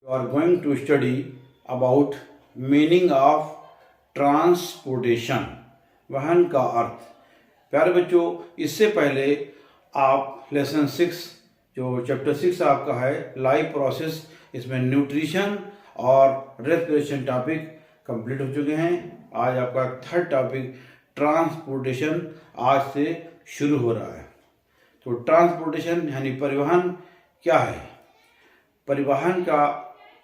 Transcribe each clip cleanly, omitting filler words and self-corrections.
You are going to study about meaning of transportation, वाहन का अर्थ। प्यारे बच्चों, इससे पहले आप लेसन 6 जो चैप्टर 6 आपका है लाइफ प्रोसेस, इसमें न्यूट्रिशन और रेस्पिरेशन टॉपिक कंप्लीट हो चुके हैं। आज आपका थर्ड टॉपिक ट्रांसपोर्टेशन आज से शुरू हो रहा है। तो ट्रांसपोर्टेशन यानी परिवहन क्या है? परिवहन का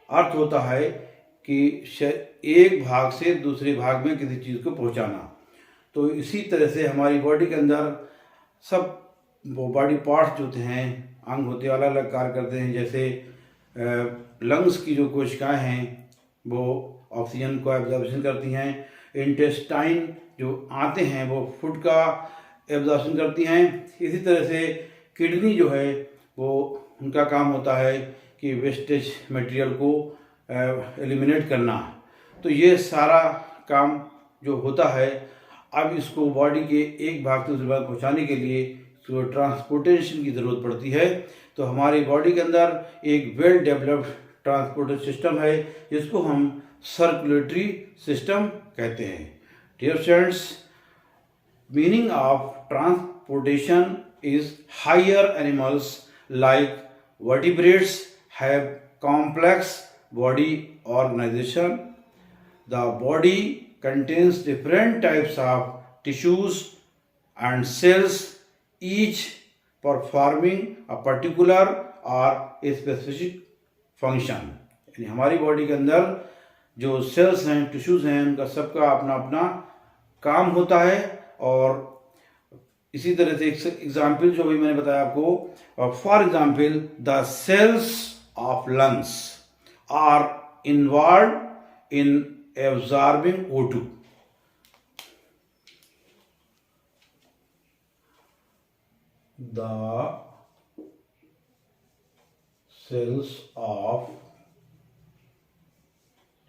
अर्थ होता है कि एक भाग से दूसरे भाग में किसी चीज़ को पहुंचाना। तो इसी तरह से हमारी बॉडी के अंदर सब वो बॉडी पार्ट्स जो होते हैं, अंग होते हैं, अलग अलग कार्य करते हैं। जैसे लंग्स की जो कोशिकाएं हैं वो ऑक्सीजन को एब्जॉर्प्शन करती हैं। इंटेस्टाइन जो आते हैं वो फूड का एब्जॉर्प्शन करती हैं। इसी तरह से किडनी जो है वो उनका काम होता है कि वेस्टेज मटेरियल को एलिमिनेट करना। तो ये सारा काम जो होता है, अब इसको बॉडी के एक भाग से दूसरे भाग पहुंचाने के लिए तो ट्रांसपोर्टेशन की ज़रूरत पड़ती है। तो हमारी बॉडी के अंदर एक वेल डेवलप्ड ट्रांसपोर्टेशन सिस्टम है जिसको हम सर्कुलेटरी सिस्टम कहते हैं। Dear students, meaning of transportation is higher animals like vertebrates have complex body organization. The body contains different types of tissues and cells, each performing a particular or a specific function. यानी हमारी body के अंदर जो sales हैं, tissues हैं, उनका सबका अपना अपना काम होता है। और इसी तरह से एग्जाम्पल जो भी मैंने बताया आपको, for example the cells of lungs are involve in absorbing O2। The cells of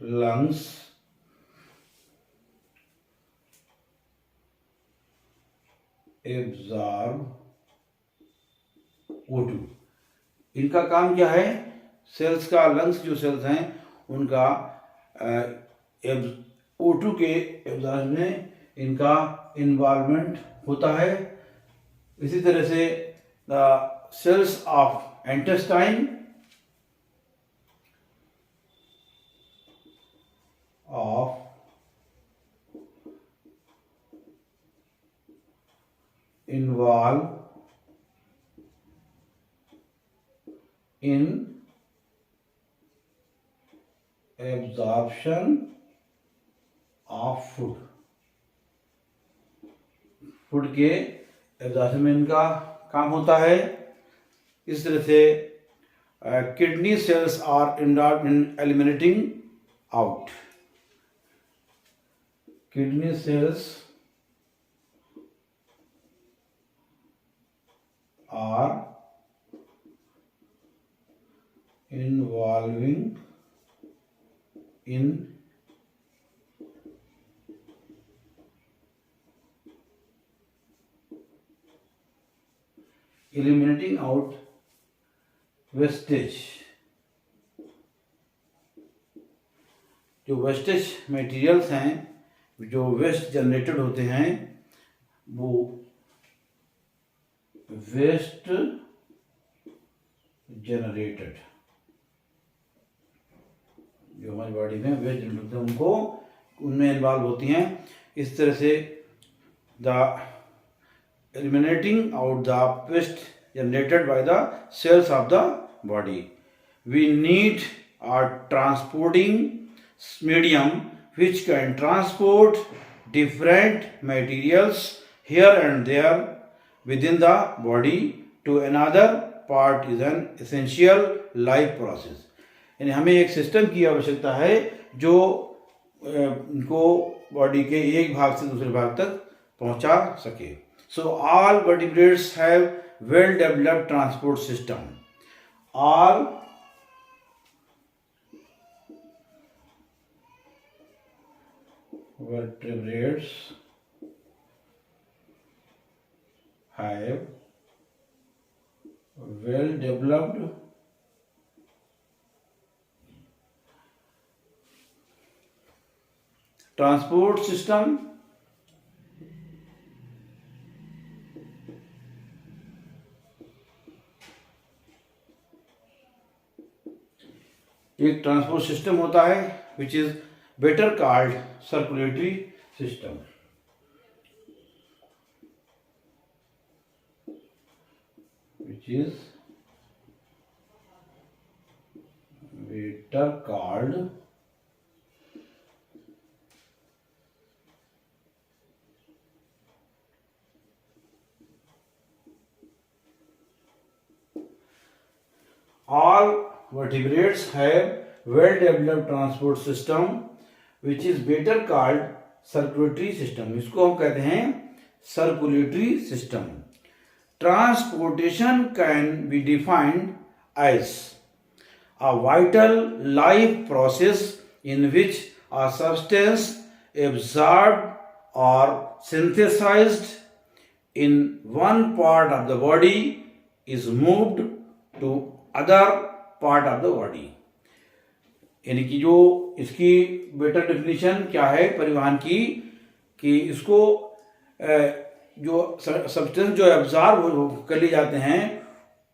lungs absorb O2। इनका काम क्या है? सेल्स का, लंग्स जो सेल्स हैं उनका O2 के एब्जॉर्ब में इनका इन्वॉल्वमेंट होता है। इसी तरह से the cells of intestine of involve in absorption of food। Food के एब्जॉर्प्शन में इनका काम होता है। इस तरह से kidney cells are involve in eliminating out. Kidney cells are involving in eliminating out wastage। जो वेस्टेज मटेरियल्स हैं, जो वेस्ट जनरेटेड होते हैं, वो वेस्ट जनरेटेड जो हमारी बॉडी में वेस्ट जनरेट होते हैं उनको उनमें इन्वॉल्व होती हैं। इस तरह से the eliminating out the waste generated by the cells of the body. We need a transporting medium which can transport different materials here and there within the body to another part is an essential life process। यानी हमें एक system की आवश्यकता है जो इनको body के एक भाग से दूसरे भाग तक पहुंचा सके। So all vertebrates have well developed transport system. All vertebrates have well developed transport system, एक ट्रांसपोर्ट सिस्टम होता है which is better called circulatory system. which is better called all vertebrates have well developed transport system which is better called circulatory system। इसको हम कहते हैं circulatory system. Transportation can be defined as a vital life process in which a substance absorbed or synthesized in one part of the body is moved to other part of the body। यानी कि जो इसकी better definition क्या है परिवहन की, कि इसको जो सब्सटेंस जो एब्जॉर्ब कर लिए जाते हैं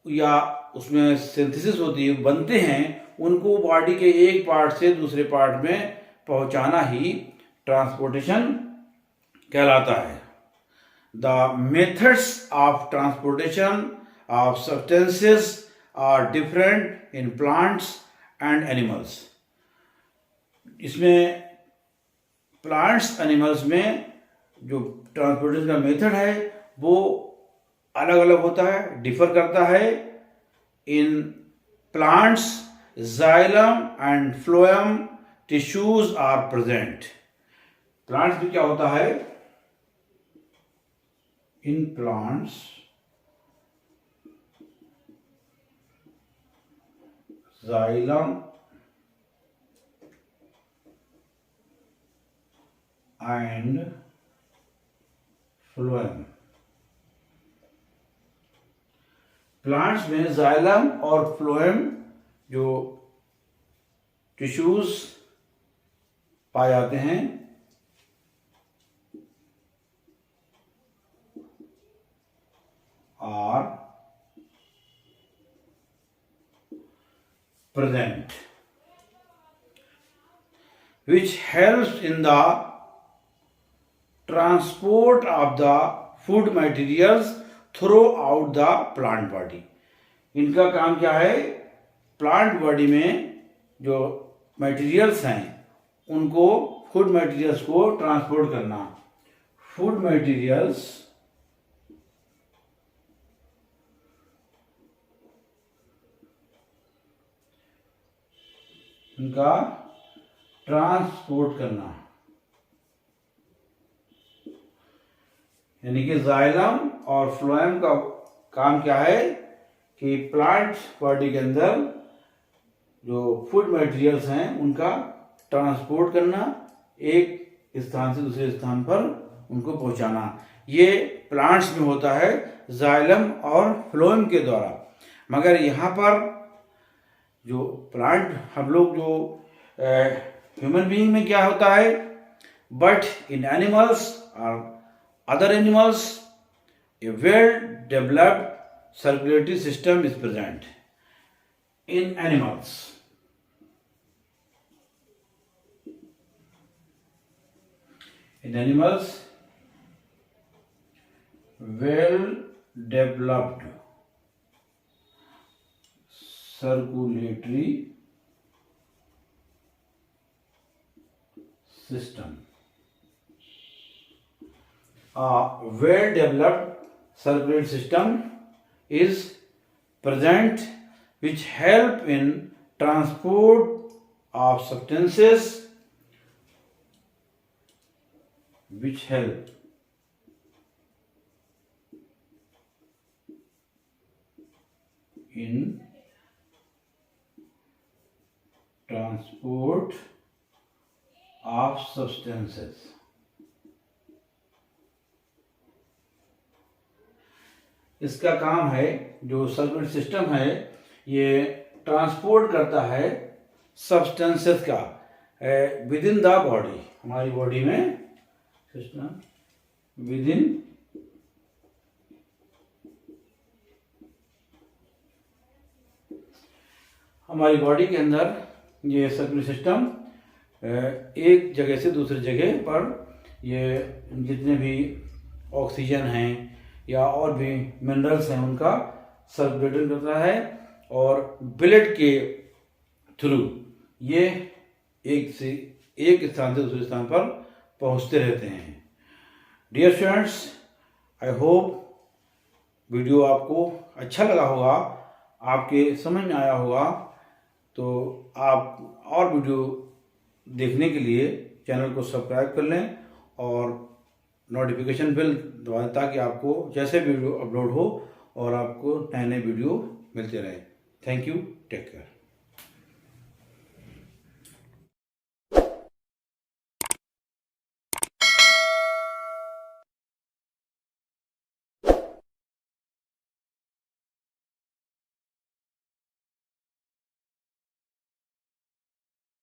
या उसमें सिंथेसिस होती है, बनते हैं, उनको बॉडी के एक पार्ट से दूसरे पार्ट में पहुंचाना ही ट्रांसपोर्टेशन कहलाता है। The methods of transportation of substances are different in plants and animals. इसमें प्लांट्स एनिमल्स में जो ट्रांसपोर्टेशन का मेथड है वो अलग अलग होता है, डिफर करता है। In plants xylem and phloem tissues are present. Plants में क्या होता है, in plants xylem and phloem. Plants में जाइलम और फ्लोएम जो टिश्यूज पाए जाते हैं, are present which helps in the transport of the food materials throughout the plant body। इनका काम क्या है, प्लांट बॉडी में जो मटेरियल्स हैं उनको, फूड मटेरियल्स को ट्रांसपोर्ट करना। फूड मटेरियल्स इनका ट्रांसपोर्ट करना, यानी कि जाइलम और फ्लोएम का काम क्या है कि प्लांट बॉडी के अंदर जो फूड मटेरियल्स हैं उनका ट्रांसपोर्ट करना, एक स्थान से दूसरे स्थान पर उनको पहुंचाना। ये प्लांट्स में होता है जाइलम और फ्लोएम के द्वारा। मगर यहाँ पर जो प्लांट, हम लोग जो ह्यूमन बीइंग में क्या होता है, बट इन एनिमल्स और other animals a well developed circulatory system is present in animals। in animals well developed circulatory system। A well-developed circulatory system is present which help in transport of substances, which help in transport of substances। इसका काम है, जो circulatory system है ये transport करता है substances का with in the body. हमारी बॉडी में सिस्टम विद इन हमारी बॉडी के अंदर ये सर्कुलर सिस्टम एक जगह से दूसरी जगह पर ये जितने भी ऑक्सीजन हैं या और भी मिनरल्स हैं उनका सर्कुलेशन करता है और ब्लड के थ्रू ये एक स्थान से दूसरे स्थान पर पहुंचते रहते हैं। Dear students, I hope video आपको अच्छा लगा होगा, आपके समझ में आया होगा। तो आप और वीडियो देखने के लिए चैनल को सब्सक्राइब कर लें और नोटिफिकेशन बेल दबा दें ताकि आपको जैसे वीडियो अपलोड हो और आपको नए नए वीडियो मिलते रहे। Thank you, take care.